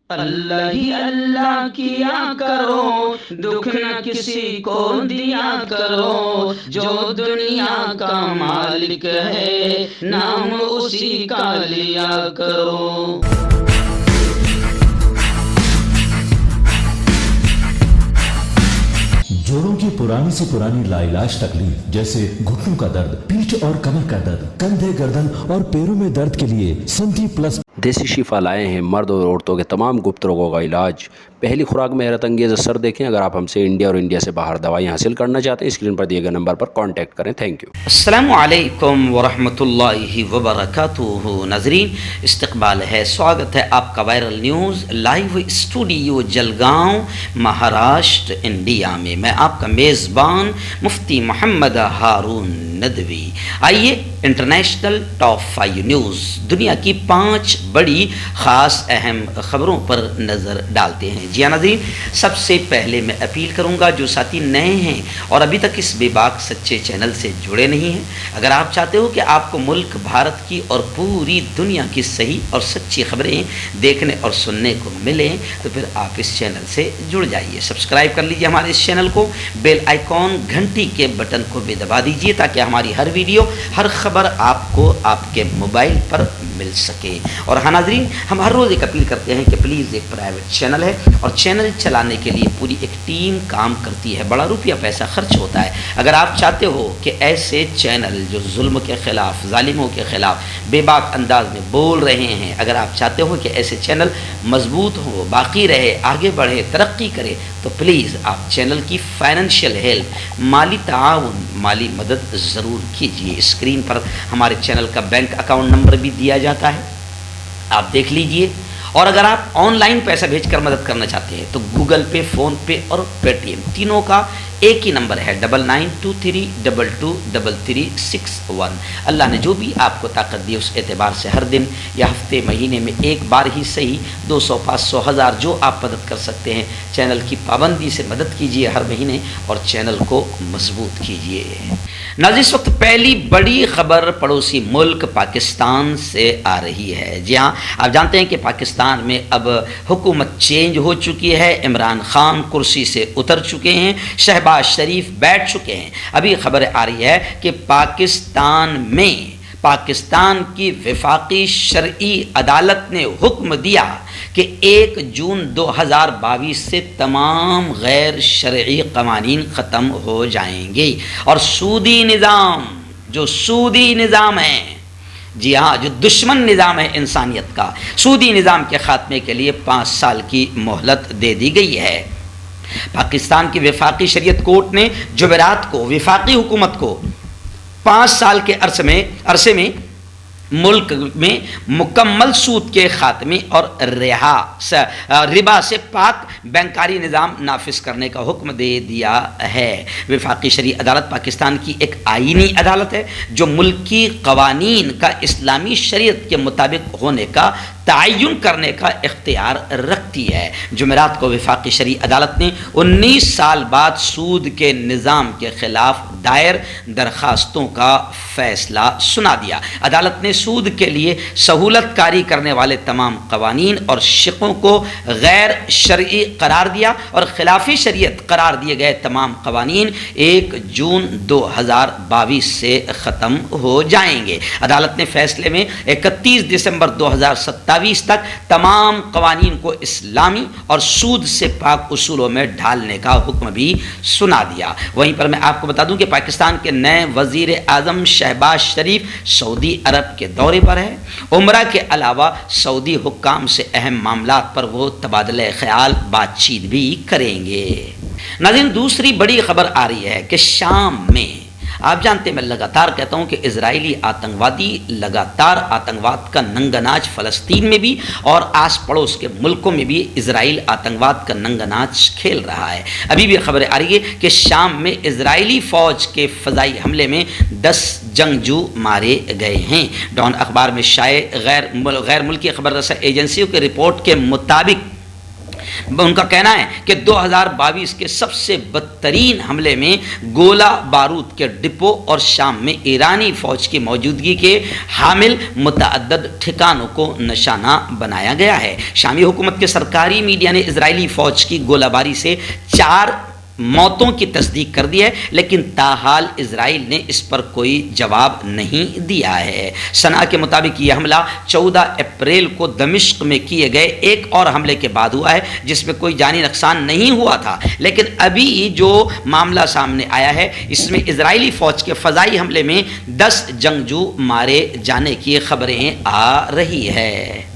अल्लाह ही अल्लाह किया करो, दुख न किसी को दिया करो। जो दुनिया का मालिक है, नाम उसी का लिया करो। जोड़ों की पुरानी से पुरानी लाइलाज तकलीफ जैसे घुटनों का दर्द, पीठ और कमर का दर्द, कंधे, गर्दन और पैरों में दर्द के लिए संधि प्लस देसी शिफा लाए हैं मर्द और औरतों के तमाम गुप्त रोगों का इलाज। पहली खुराक में हैरत अंगेज़ असर देखें। अगर आप हमसे इंडिया और इंडिया से बाहर दवाई हासिल करना चाहते हैं, स्क्रीन पर दिए गए नंबर पर कांटेक्ट करें। Thank you. अस्सलामु अलैकुम वरहमतुल्लाहि वबरकातुहू। नाज़रीन, इस्तकबाल है, स्वागत है आपका viral news live studio Jalgaon, Maharashtra, India में। मैं आपका मेज़बान मुफ्ती मोहम्मद हारून नदवी। आइए इंटरनेशनल टॉप 5 न्यूज़, दुनिया की 5 बड़ी ख़ास अहम ख़बरों पर नज़र डालते हैं। जी हाँ नाज़रीन, सबसे पहले मैं अपील करूँगा जो साथी नए हैं और अभी तक इस बेबाक सच्चे चैनल से जुड़े नहीं हैं, अगर आप चाहते हो कि आपको मुल्क भारत की और पूरी दुनिया की सही और सच्ची खबरें देखने और सुनने को मिलें तो फिर आप इस चैनल से जुड़ जाइए। सब्सक्राइब कर लीजिए हमारे इस चैनल को, बेल आइकॉन घंटी के बटन को भी दबा दीजिए ताकि हमारी हर वीडियो, हर खबर आपको आपके मोबाइल पर मिल सके। और हाँ नाज़रीन, हम हर रोज़ एक अपील करते हैं कि प्लीज़, एक प्राइवेट चैनल है और चैनल चलाने के लिए पूरी एक टीम काम करती है, बड़ा रुपया पैसा खर्च होता है। अगर आप चाहते हो कि ऐसे चैनल जो जुल्म के ख़िलाफ़, जालिमों के ख़िलाफ़ बेबाक अंदाज में बोल रहे हैं, अगर आप चाहते हो कि ऐसे चैनल मजबूत हो, बाकी रहे, आगे बढ़े, तरक्की करे, तो प्लीज़ आप चैनल की फाइनेंशियल हेल्प, माली ताउन, माली मदद ज़रूर कीजिए। स्क्रीन पर हमारे चैनल का बैंक अकाउंट नंबर भी दिया जाता है, आप देख लीजिए। और अगर आप ऑनलाइन पैसा भेजकर मदद करना चाहते हैं तो गूगल पे, फ़ोन पे और पेटीएम तीनों का एक ही नंबर है 9923223361। अल्लाह ने जो भी आपको ताकत दी उस एतबार से हर दिन या हफ्ते, महीने में एक बार ही सही 200, 500, 1000 जो आप मदद कर सकते हैं, चैनल की पाबंदी से मदद कीजिए हर महीने और चैनल को मजबूत कीजिए। नाज़रीन, इस वक्त पहली बड़ी खबर पड़ोसी मुल्क पाकिस्तान से आ रही है। जी हाँ, आप जानते हैं कि पाकिस्तान में अब हुकूमत चेंज हो चुकी है, इमरान खान कुर्सी से उतर चुके हैं, शहबाज शरीफ बैठ चुके हैं। अभी खबर आ रही है कि पाकिस्तान की वफाकी शरई अदालत ने हुक्म दिया कि 1 जून 2022 से तमाम गैर शरई कवानीन ख़त्म हो जाएंगे और सूदी निज़ाम, जो सूदी निज़ाम है, जी हाँ, जो दुश्मन निज़ाम है इंसानियत का, सूदी निज़ाम के ख़ात्मे के लिए 5 साल की मोहलत दे दी गई है। पाकिस्तान की वफाकी शरीयत कोर्ट ने जुमेरात को वफाकी हुकूमत को 5 साल के अरसे में मुल्क में मुकम्मल सूद के खात्मे और रिबा से पाक बैंकारी निज़ाम नाफिज करने का हुक्म दे दिया है। वफाकी शरई अदालत पाकिस्तान की एक आईनी अदालत है जो मुल्की कवानीन का इस्लामी शरीयत के मुताबिक होने का तयन करने का इख्तियार रखती है। जुमेरात को वफाकी शरई अदालत ने 19 साल बाद सूद के निज़ाम के ख़िलाफ़ दायर दरख्वास्तों का फ़ैसला सुना दिया। अदालत ने सूद के लिए सहूलत कारी करने वाले तमाम कवानीन और शिकों को गैर शरई करार दिया और खिलाफी शरीयत करार दिए गए तमाम कवानीन 1 जून 2022 से ख़त्म हो जाएंगे। अदालत ने फ़ैसले में 31 दिसंबर 2027 तक तमाम कवानीन को इस्लामी और सूद से पाक उसूलों में ढालने का हुक्म भी सुना दिया। वहीं पर मैं आपको बता दूं कि पाकिस्तान के नए वज़ीर आज़म शहबाज शरीफ सऊदी अरब के दौरे पर है। उम्रा के अलावा सऊदी हुक्काम से अहम मामलात पर वो तबादले ख्याल बातचीत भी करेंगे। नाज़रीन, दूसरी बड़ी खबर आ रही है कि शाम में, आप जानते हैं मैं लगातार कहता हूं कि इजरायली आतंकवादी लगातार आतंकवाद का नंगानाच फ़लस्तीन में भी और आस पड़ोस के मुल्कों में भी इजराइल आतंकवाद का नंगानाच खेल रहा है। अभी भी खबरें आ रही है कि शाम में इजरायली फ़ौज के फ़ज़ाई हमले में 10 जंगजू मारे गए हैं। डॉन अखबार में शाये गैर मुल्की खबर रसा एजेंसियों की रिपोर्ट के मुताबिक उनका कहना है कि 2022 के सबसे बदतरीन हमले में गोला बारूद के डिपो और शाम में ईरानी फौज की मौजूदगी के हामिल मुतअद्दिद ठिकानों को निशाना बनाया गया है। शामी हुकूमत के सरकारी मीडिया ने इजरायली फौज की गोलाबारी से 4 मौतों की तस्दीक कर दी है, लेकिन ताहाल इजराइल ने इस पर कोई जवाब नहीं दिया है। सना के मुताबिक यह हमला 14 अप्रैल को दमिश्क में किए गए एक और हमले के बाद हुआ है, जिसमें कोई जानी नुकसान नहीं हुआ था। लेकिन अभी जो मामला सामने आया है, इसमें इजरायली फौज के फ़ज़ाई हमले में 10 जंगजू मारे जाने की खबरें आ रही है।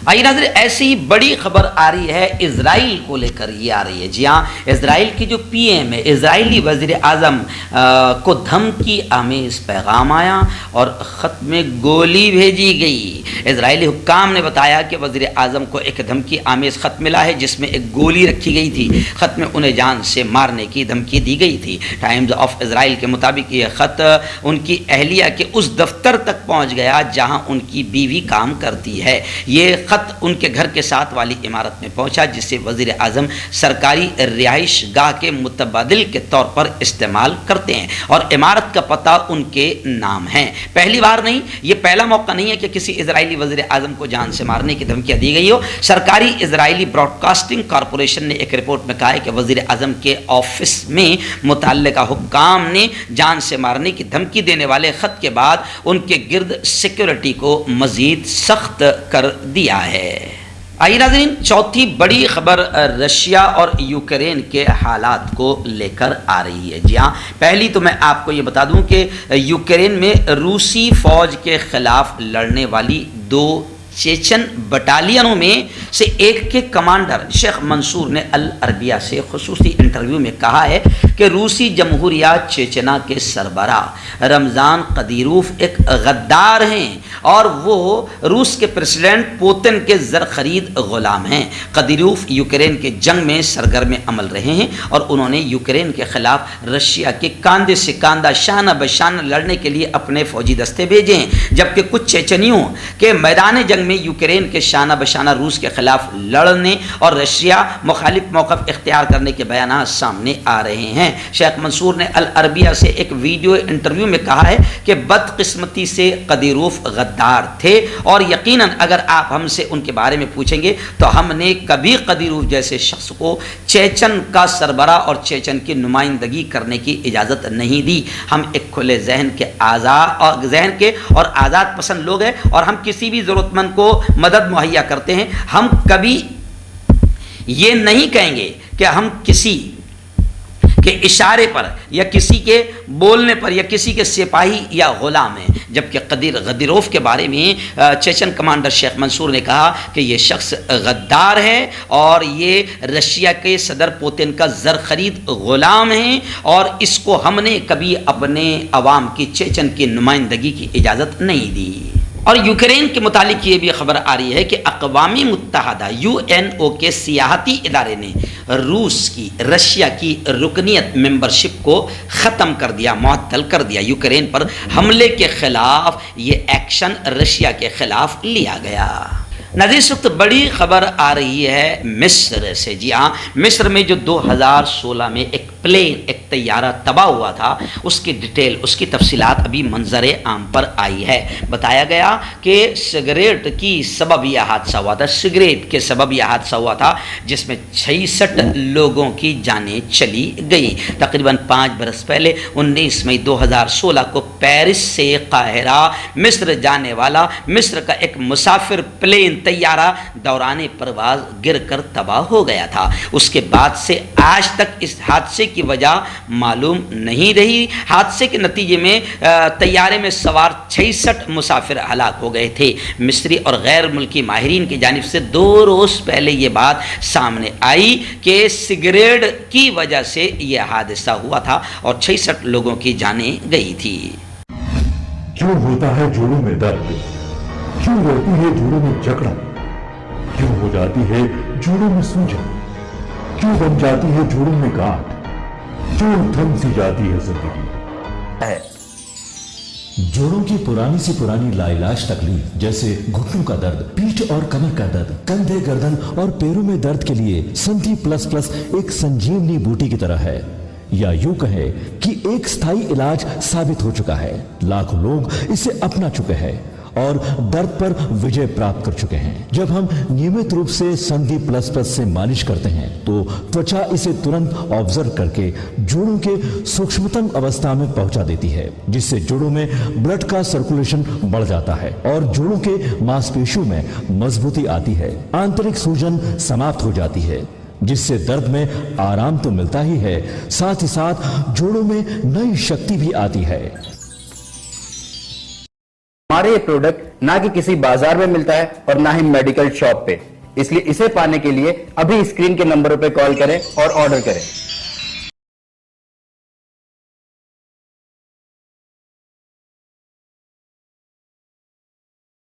आइए नाज़रीन, ऐसी बड़ी खबर आ रही है इजराइल को लेकर, ये आ रही है। जी हाँ, इजराइल की जो पीएम है, इजरायली वज़ीर आज़म को धमकी आमेज़ पैगाम आया और ख़त में गोली भेजी गई। इजरायली हुक्काम ने बताया कि वज़ीर आज़म को एक धमकी आमेज़ ख़त मिला है, जिसमें एक गोली रखी गई थी। ख़त में उन्हें जान से मारने की धमकी दी गई थी। टाइम्स ऑफ इजराइल के मुताबिक यह ख़त उनकी अहलिया के उस दफ्तर तक पहुँच गया जहाँ उनकी बीवी काम करती है। ये उनके घर के साथ वाली इमारत में पहुंचा, जिसे वज़ीर आज़म सरकारी रिहाइश गाह के मुतबादिल के तौर पर इस्तेमाल करते हैं और इमारत का पता उनके नाम है। पहली बार नहीं, ये पहला मौका नहीं है कि किसी इजरायली वज़ीर आज़म को जान से मारने की धमकियां दी गई हो। सरकारी इजरायली ब्रॉडकास्टिंग कॉरपोरेशन ने एक रिपोर्ट में कहा है कि वज़ीर आज़म के ऑफिस में मुतल्लिका हुक्काम ने जान से मारने की धमकी देने वाले ख़त के बाद उनके गिर्द सिक्योरिटी को मज़ीद सख्त कर दिया है। आइए नाज़रीन, चौथी बड़ी खबर रशिया और यूक्रेन के हालात को लेकर आ रही है। जी हाँ, पहली तो मैं आपको ये बता दूं कि यूक्रेन में रूसी फौज के खिलाफ लड़ने वाली 2 चेचन बटालियनों में से एक के कमांडर शेख मंसूर ने अल अरबिया से खुसूसी इंटरव्यू में कहा है कि रूसी जमहूरिया चेचना के सरबराह रमज़ान कदीरोव एक गद्दार हैं और वो रूस के प्रेसिडेंट पुतिन के ज़र खरीद ग़ुलाम हैं। कदीरोव यूक्रेन के जंग में सरगर्म अमल रहे हैं और उन्होंने यूक्रेन के ख़िलाफ़ रशिया के कांधे से कांधा शाना बशाना लड़ने के लिए अपने फ़ौजी दस्ते भेजे हैं, जबकि कुछ चेचनियों के मैदान जंग में यूक्रेन के शाना बशाना रूस के खिलाफ लड़ने और रशिया मुखालिफ मौक़िफ़ इख्तियार करने के बयान सामने आ रहे हैं। शेख मंसूर ने अल अरबिया से एक वीडियो इंटरव्यू में कहा है कि बदकिस्मती से कदीरोव गद्दार थे और यकीनन अगर आप हमसे उनके बारे में पूछेंगे तो हमने कभी कदीरोव जैसे शख्स को चेचन का सरबरा और चेचन की नुमाइंदगी करने की इजाज़त नहीं दी। हम एक खुले जहन के और आज़ाद पसंद लोग हैं और हम किसी भी ज़रूरतमंद को मदद मुहैया करते हैं। हम कभी ये नहीं कहेंगे कि हम किसी के इशारे पर या किसी के बोलने पर या किसी के सिपाही या गुलाम हैं। जबकि कदीरोव के बारे में चेचन कमांडर शेख मंसूर ने कहा कि ये शख्स गद्दार है और ये रशिया के सदर पुतिन का ज़र खरीद गुलाम है और इसको हमने कभी अपने अवाम की चेचन की नुमाइंदगी की इजाज़त नहीं दी। और यूक्रेन के मुतालिक ये भी खबर आ रही है कि अक़वामी मुत्तहदा UNO के सियाहती इदारे ने रूस की रशिया की रुकनियत मेंबरशिप को ख़त्म कर दिया, मुअत्तल कर दिया। यूक्रेन पर हमले के ख़िलाफ़ ये एक्शन रशिया के ख़िलाफ़ लिया गया। नाज़रीन, इस वक्त बड़ी खबर आ रही है मिस्र से। जी हाँ, मिस्र में जो 2016 में एक प्लेन, एक तैयारा तबाह हुआ था, उसकी डिटेल, उसकी तफसीलात अभी मंजर आम पर आई है। बताया गया कि सिगरेट की सबब यह हादसा हुआ था, सिगरेट के सबब यह हादसा हुआ था जिसमें 66 लोगों की जानें चली गई। तकरीबन 5 बरस पहले 19 मई 2016 को पेरिस से काहिरा मिस्र जाने वाला मिस्र का एक मुसाफिर प्लेन तैयारा दौरान परवाज गिरकर तबाह हो गया था। उसके बाद से आज तक इस हादसे की वजह मालूम नहीं रही। हादसे के नतीजे में तैयारे में सवार 66 मुसाफिर हलाक हो गए थे। मिस्री और गैर मुल्की माहिरीन की जानिब से 2 रोज़ पहले ये बात सामने आई कि सिगरेट की वजह से यह हादसा हुआ था और 66 लोगों की जानें गई थी। क्यों होता है जोड़ों में दर्द, क्यों रहती है जोड़ों में जकड़न, क्यों हो जाती है जोड़ों में सूजन, क्यों बन जाती है जोड़ों में गांठ, क्यों थम सी जाती है जिंदगी। जोड़ों की पुरानी से पुरानी लाइलाज तकलीफ जैसे घुटनों का दर्द, पीठ और कमर का दर्द, कंधे, गर्दन और पैरों में दर्द के लिए संधि प्लस प्लस एक संजीवनी बूटी की तरह है, या यूं कहे कि एक स्थायी इलाज साबित हो चुका है। लाखों लोग इसे अपना चुके हैं और दर्द पर विजय प्राप्त कर चुके हैं। जब हम नियमित रूप से संधि प्लस प्लस से मालिश करते हैं तो त्वचा इसे तुरंत ऑब्जर्व करके जोड़ों के सूक्ष्मतम अवस्था में पहुंचा देती है, जिससे जोड़ों में ब्लड का सर्कुलेशन बढ़ जाता है और जोड़ों के मांसपेशियों में मजबूती आती है। आंतरिक सूजन समाप्त हो जाती है, जिससे दर्द में आराम तो मिलता ही है, साथ ही साथ जोड़ों में नई शक्ति भी आती है। हमारे ये प्रोडक्ट ना कि किसी बाजार में मिलता है और ना ही मेडिकल शॉप पे, इसलिए इसे पाने के लिए अभी स्क्रीन के नंबरों पे कॉल करें और ऑर्डर करें।